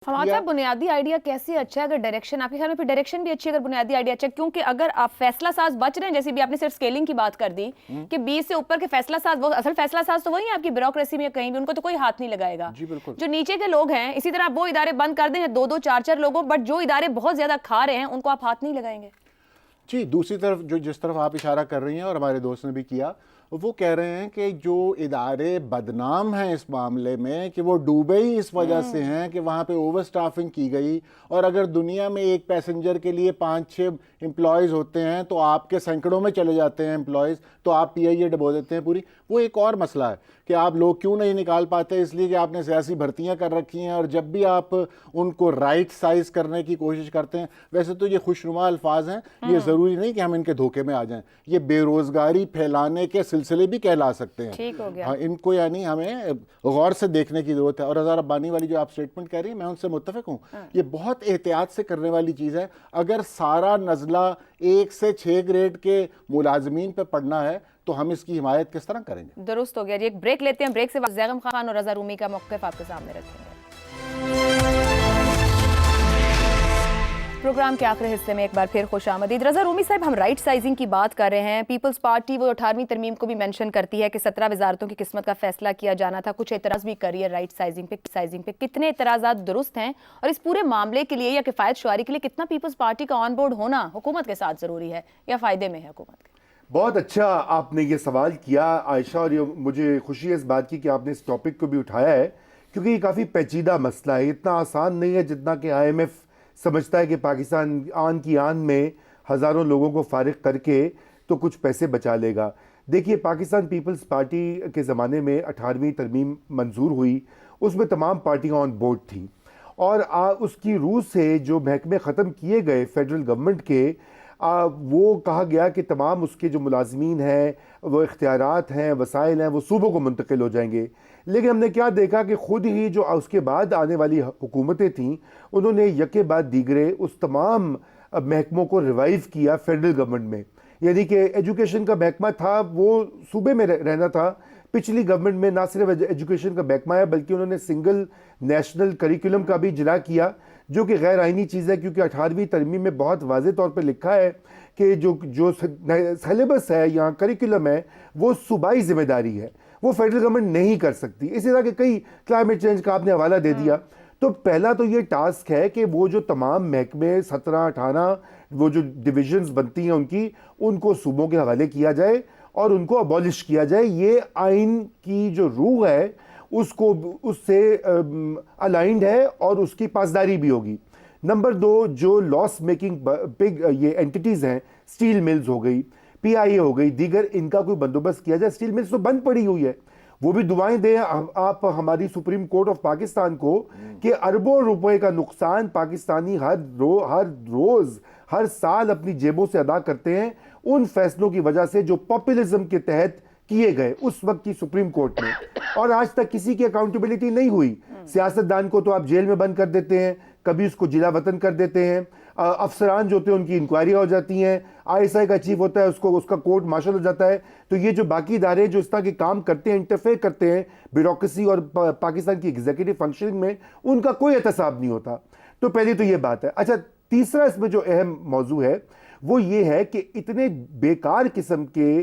फवाद साहब, बुनियादी आइडिया कैसे अच्छा है अगर डायरेक्शन आपके ख्याल में, फिर डायरेक्शन भी अच्छी है अगर बुनियादी आइडिया अच्छा है, क्योंकि अगर आप फैसला साज बच रहे हैं, जैसे भी आपने सिर्फ स्केलिंग की बात कर दी कि 20 से ऊपर के फैसला साज, वो असल फैसला साज तो वही है आपकी ब्यूरोक्रेसी में, कहीं भी उनको तो कोई हाथ नहीं लगाएगा। जो नीचे के लोग हैं, इसी तरह वो इदारे बंद कर दें 2-2 4-4 लोगों, बट जो इदारे बहुत ज्यादा खा रहे हैं उनको आप हाथ नहीं लगाएंगे। जी, दूसरी तरफ जो जिस तरफ आप इशारा कर रही हैं और हमारे दोस्त ने भी किया, वो कह रहे हैं कि जो इदारे बदनाम हैं इस मामले में कि वो डूबे ही इस वजह से हैं कि वहाँ पे ओवर स्टाफिंग की गई, और अगर दुनिया में एक पैसेंजर के लिए 5-6 एम्प्लॉयज़ होते हैं तो आपके सैकड़ों में चले जाते हैं एम्प्लॉयज़, तो आप PIA डबो देते हैं पूरी। वो एक और मसला है कि आप लोग क्यों नहीं निकाल पाते, इसलिए कि आपने सियासी भर्तियां कर रखी हैं, और जब भी आप उनको राइट साइज करने की कोशिश करते हैं, वैसे तो ये खुशनुमा अल्फाज हैं, ये ज़रूरी नहीं कि हम इनके धोखे में आ जाएं, ये बेरोज़गारी फैलाने के सिलसिले भी कहला सकते हैं। ठीक हो गया। हाँ, इनको यानी हमें गौर से देखने की ज़रूरत है। और हज़ार अब्बानी वाली जो आप स्टेटमेंट कह रही हैं, मैं उनसे मुत्तफ़िक हूँ, ये बहुत एहतियात से करने वाली चीज़ है। अगर सारा नज़ला 1 से 6 ग्रेड के मुलाजमीन पे पड़ना है तो हम इसकी हिमायत किस तरह करेंगे। दुरुस्त हो गया जी। एक ब्रेक लेते हैं, ब्रेक से बाद ज़ैगम खान और रज़ा रूमी का मौक़िफ़ आपके सामने रखेंगे। प्रोग्राम के आखिरी हिस्से में एक बार फिर खुश आमदीद। रज़ा रूमी साहब, हम राइट साइजिंग की बात कर रहे हैं। पीपल्स पार्टी वो 18वीं तरमीम को भी मेंशन करती है कि 17 वजारतों की किस्मत का फैसला किया जाना था, कुछ एतराज़ भी करिए राइट साइजिंग पे। कितने एतराज़ात दुरुस्त हैं और इस पूरे मामले के लिए या किफ़ायत शुआरी के लिए कितना पीपल्स पार्टी का ऑन बोर्ड होना हुकूमत के साथ ज़रूरी है या फ़ायदे में है हुकूमत के? बहुत अच्छा आपने ये सवाल किया आयशा, और ये मुझे खुशी है इस बात की कि आपने इस टॉपिक को भी उठाया है, क्योंकि ये काफ़ी पेचीदा मसला है। इतना आसान नहीं है जितना कि IMF समझता है कि पाकिस्तान आन की आन में हज़ारों लोगों को फारिग करके तो कुछ पैसे बचा लेगा। देखिए, पाकिस्तान पीपल्स पार्टी के ज़माने में 18वीं तरमीम मंजूर हुई, उसमें तमाम पार्टियाँ ऑन बोर्ड थी, और उसकी रूह से जो महकमे ख़त्म किए गए फेडरल गवर्नमेंट के, वो कहा गया कि तमाम उसके जो मुलाजमीन हैं, वो इख्तियारात हैं, वसाइल हैं, वो सूबों को मुंतकिल हो जाएंगे। लेकिन हमने क्या देखा कि ख़ुद ही जो उसके बाद आने वाली हुकूमतें थीं, उन्होंने यके बाद दीगरे उस तमाम महकमों को रिवाइव किया फेडरल गवर्नमेंट में। यानी कि एजुकेशन का महकमा था वो सूबे में रहना था। पिछली गवर्नमेंट में ना सिर्फ एजुकेशन का महकमा है, बल्कि उन्होंने सिंगल नेशनल करिकुलम का भी इजरा किया, जो कि गैर आइनी चीज़ है, क्योंकि 18वीं तरमीम में बहुत वाज़े तौर पर लिखा है कि जो सिलेबस है या करिकुलम है वो सूबाई जिम्मेदारी है, वो फेडरल गवर्नमेंट नहीं कर सकती। इसी तरह के कई क्लाइमेट चेंज का आपने हवाला दे दिया। तो पहला तो ये टास्क है कि वो जो तमाम महकमे 17-18 वो जो डिविजन्स बनती हैं उनको सूबों के हवाले किया जाए और उनको अबॉलिश किया जाए। ये आइन की जो रूह है उसको उससे अलाइंड है और उसकी पासदारी भी होगी। नंबर 2, जो लॉस मेकिंग बिग ये एंटिटीज़ हैं, स्टील मिल्स हो गई, PIA हो गई, दीगर, इनका कोई बंदोबस्त किया जाए। स्टील मिल्स तो बंद पड़ी हुई है, वो भी दुआएं दें आप हमारी सुप्रीम कोर्ट ऑफ पाकिस्तान को कि अरबों रुपए का नुकसान पाकिस्तानी हर रोज़ हर साल अपनी जेबों से अदा करते हैं उन फैसलों की वजह से जो पॉपुलिज्म के तहत किए गए उस वक्त की सुप्रीम कोर्ट में, और आज तक किसी की अकाउंटेबिलिटी नहीं हुई। सियासतदान को तो आप जेल में बंद कर देते हैं, कभी उसको जिला वतन कर देते हैं, अफसरान जो होते हैं उनकी इंक्वायरी हो जाती हैं, ISI का चीफ होता है उसका कोर्ट मार्शल हो जाता है। तो ये जो बाकी इदारे जो इस तरह के काम करते हैं, इंटरफेयर करते हैं ब्यूरोक्रेसी और पाकिस्तान की एग्जीक्यूटिव फंक्शनिंग में, उनका कोई एहतसाब नहीं होता। तो पहली तो ये बात है। अच्छा, तीसरा इसमें जो अहम मौजू है वो ये है कि इतने बेकार किस्म के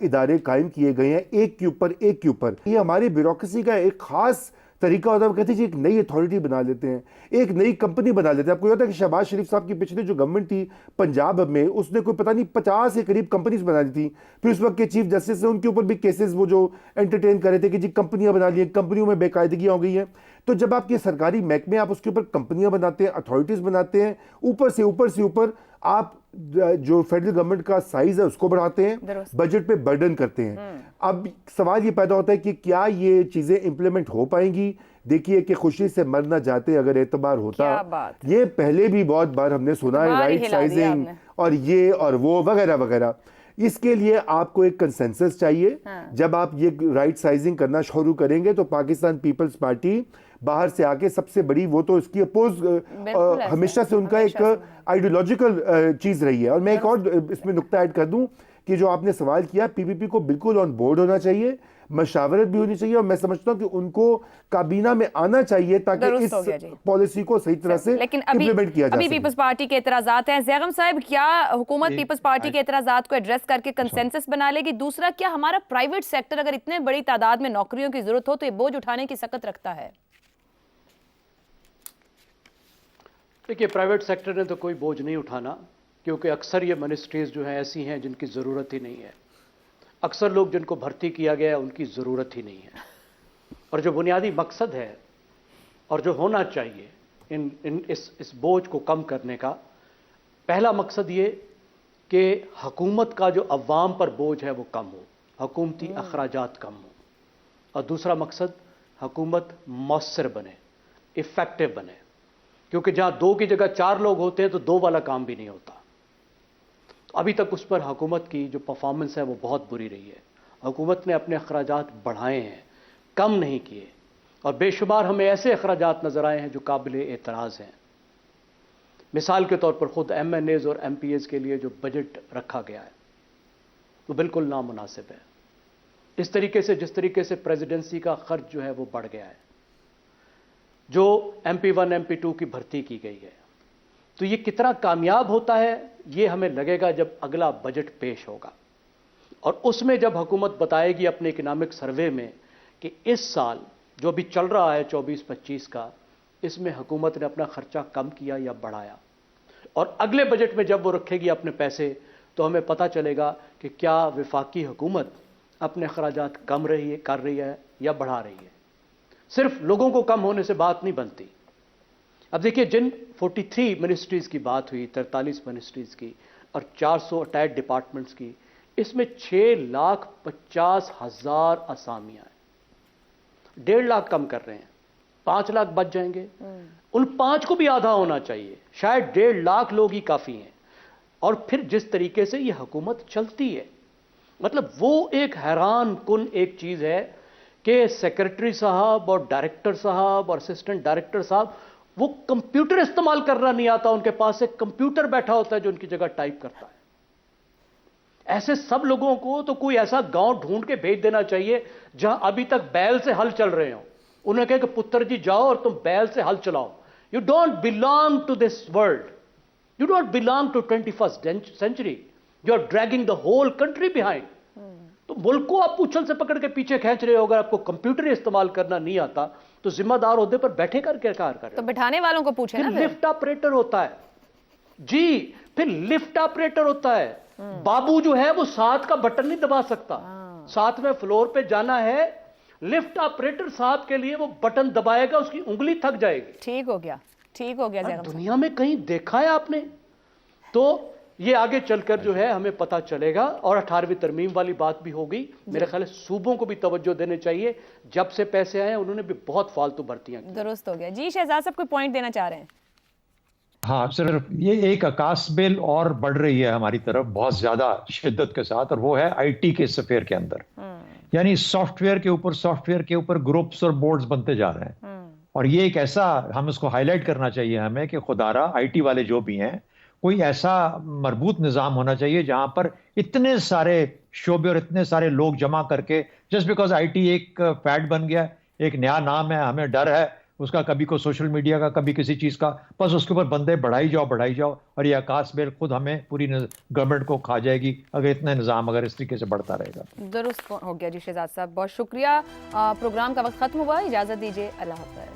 इदारे कायम किए गए हैं एक के ऊपर। ये हमारी ब्यूरोक्रेसी का एक खास तरीका होता है। वो कहते हैं एक नई अथॉरिटी बना लेते हैं, एक नई कंपनी बना लेते हैं। आपको होता है कि शहबाज शरीफ साहब की पिछली जो गवर्नमेंट थी पंजाब में, उसने कोई पता नहीं 50 के करीब कंपनीज बना दी थी। फिर उस वक्त के चीफ जस्टिस ने उनके ऊपर भी केसेस वो जो एंटरटेन कर रहे थे कि जी कंपनियां बना ली, कंपनियों में बेकायदगियां हो गई हैं। तो जब आपके सरकारी महकमे आप उसके ऊपर कंपनियां बनाते हैं, अथॉरिटीज बनाते हैं, ऊपर से ऊपर आप जो फेडरल गवर्नमेंट का साइज है उसको बढ़ाते हैं, बजट पे बर्डन करते हैं। अब सवाल ये पैदा होता है कि क्या ये चीजें इंप्लीमेंट हो पाएंगी। देखिए कि खुशी से मर ना जाते अगर एतबार होता, ये पहले भी बहुत बार हमने सुना है, राइट साइजिंग और ये और वो वगैरह वगैरह। इसके लिए आपको एक कंसेंसस चाहिए। जब आप ये राइट साइजिंग करना शुरू करेंगे तो पाकिस्तान पीपल्स पार्टी बाहर से आके सबसे बड़ी, वो तो इसकी अपोज हमेशा से उनका एक आइडियोलॉजिकल चीज रही है। और मैं एक और इसमें नुक्ता ऐड कर दूं कि जो आपने सवाल किया, PPP को बिल्कुल ऑन बोर्ड होना चाहिए। مشاورت بھی ہونی چاہیے, اور میں سمجھتا ہوں کہ ان کو کابینہ میں آنا چاہیے تاکہ اس پالیسی کو صحیح طرح سے لیکن امپلیمنٹ کیا جا ابھی سکے. پیپلز پارٹی کے اعتراضات ہیں. زیغم صاحب, کیا حکومت پیپلز پارٹی کے اعتراضات کو ایڈریس کر کے کنسنسس بنا لے گی؟ دوسرا, کیا ہمارا پرائیویٹ سیکٹر اگر اتنے بڑی تعداد میں نوکریوں کی ضرورت ہو تو یہ بوجھ اٹھانے کی سکت رکھتا ہے؟ دیکھیے, پرائیویٹ سیکٹر نے تو کوئی بوجھ نہیں اٹھانا, کیونکہ اکثر یہ منسٹریز جو ہیں ایسی ہیں جن کی ضرورت ہی نہیں ہے. اکثر لوگ جن کو بھرتی کیا گیا ہے ان کی ضرورت ہی نہیں ہے. اور جو بنیادی مقصد ہے اور جو ہونا چاہیے اس بوجھ کو کم کرنے کا, پہلا مقصد یہ کہ حکومت کا جو عوام پر بوجھ ہے وہ کم ہو, حکومتی اخراجات کم ہو. اور دوسرا مقصد, حکومت مؤثر بنے, افیکٹو بنے, کیونکہ جہاں 2 کی جگہ 4 لوگ ہوتے ہیں تو 2 والا کام بھی نہیں ہوتا. ابھی تک اس پر حکومت کی جو پرفارمنس ہے وہ بہت بری رہی ہے. حکومت نے اپنے اخراجات بڑھائے ہیں, کم نہیں کیے, اور بے شمار ہمیں ایسے اخراجات نظر آئے ہیں جو قابل اعتراض ہیں. مثال کے طور پر خود ایم این ایز اور ایم پی ایز کے لیے جو بجٹ رکھا گیا ہے وہ بالکل نامناسب ہے. اس طریقے سے جس طریقے سے پریزیڈنسی کا خرچ جو ہے وہ بڑھ گیا ہے, جو ایم پی 1 ایم پی 2 کی بھرتی کی گئی ہے, تو یہ کتنا کامیاب ہوتا ہے یہ ہمیں لگے گا جب اگلا بجٹ پیش ہوگا. اور اس میں جب حکومت بتائے گی اپنے اکنامک سروے میں کہ اس سال جو بھی چل رہا ہے 24-25 کا, اس میں حکومت نے اپنا خرچہ کم کیا یا بڑھایا, اور اگلے بجٹ میں جب وہ رکھے گی اپنے پیسے تو ہمیں پتہ چلے گا کہ کیا وفاقی حکومت اپنے اخراجات کم کر رہی ہے یا بڑھا رہی ہے. صرف لوگوں کو کم ہونے سے بات نہیں بنتی. اب دیکھیے, جن 43 منسٹریز کی بات ہوئی, 43 منسٹریز کی اور 400 اٹیچ ڈپارٹمنٹس کی, اس میں 6,50,000 اسامیاں ہیں. 1.5 لاکھ کم کر رہے ہیں, 5 لاکھ بچ جائیں گے. ان 5 کو بھی آدھا ہونا چاہیے, شاید 1.5 لاکھ لوگ ہی کافی ہیں. اور پھر جس طریقے سے یہ حکومت چلتی ہے, مطلب وہ ایک حیران کن ایک چیز ہے کہ سیکرٹری صاحب اور ڈائریکٹر صاحب اور اسسٹنٹ ڈائریکٹر صاحب, وہ کمپیوٹر استعمال کرنا نہیں آتا, ان کے پاس ایک کمپیوٹر بیٹھا ہوتا ہے جو ان کی جگہ ٹائپ کرتا ہے. ایسے سب لوگوں کو تو کوئی ایسا گاؤں ڈھونڈ کے بھیج دینا چاہیے جہاں ابھی تک بیل سے ہل چل رہے ہوں. انہیں کہے کہ پتر جی جاؤ اور تم بیل سے ہل چلاؤ. You don't belong to this world, you don't belong to 21st century. You are dragging the whole country behind. تو ملک کو آپ پوچھل سے پکڑ کے پیچھے کھینچ رہے ہو. اگر آپ کو کمپیوٹر استعمال کرنا نہیں آتا تو ذمہ دار عہدے پر بیٹھے کر کے کار کریں. تو بٹھانے والوں کو پوچھیں نا. لفٹ آپریٹر ہوتا ہے جی, پھر لفٹ آپریٹر ہوتا ہے. بابو جو ہے وہ 7 کا بٹن نہیں دبا سکتا. 7ویں فلور پہ جانا ہے, لفٹ آپریٹر صاحب کے لیے وہ بٹن دبائے گا, اس کی انگلی تھک جائے گی. ٹھیک ہو گیا, ٹھیک ہو گیا. دنیا میں کہیں دیکھا ہے آپ نے؟ تو یہ آگے چل کر جو ہے ہمیں پتہ چلے گا. اور 18ویں ترمیم والی بات بھی ہوگی. میرے خیال ہے صوبوں کو بھی توجہ دینے چاہیے. جب سے پیسے آئے انہوں نے بھی بہت فالتو بھرتیاں کی. درست ہو گیا. جی شہزاد صاحب کوئی پوائنٹ دینا چاہ رہے ہیں؟ ہاں صرف یہ ایک عکاس بل اور بڑھ رہی ہے ہماری طرف بہت زیادہ شدت کے ساتھ, اور وہ ہے آئی ٹی کے سفیر کے اندر. یعنی سافٹ ویئر کے اوپر گروپس اور بورڈز بنتے جا رہے ہیں. اور یہ ایک ایسا, ہم اس کو ہائی لائٹ کرنا چاہیے ہمیں کہ خدارا آئی ٹی والے جو بھی ہیں, کوئی ایسا مربوط نظام ہونا چاہیے جہاں پر اتنے سارے شعبے اور اتنے سارے لوگ جمع کر کے, جسٹ بیکاز آئی ٹی ایک فیڈ بن گیا, ایک نیا نام ہے, ہمیں ڈر ہے اس کا, کبھی کو سوشل میڈیا کا, کبھی کسی چیز کا, بس اس کے اوپر بندے بڑھائی جاؤ. اور یہ عکاس بل خود ہمیں پوری گورنمنٹ کو کھا جائے گی اگر اتنا نظام اگر اس طریقے سے بڑھتا رہے گا. درست ہو گیا. جی شہزاد صاحب بہت شکریہ. پروگرام کا وقت ختم ہوا, اجازت دیجیے, اللہ حافظ.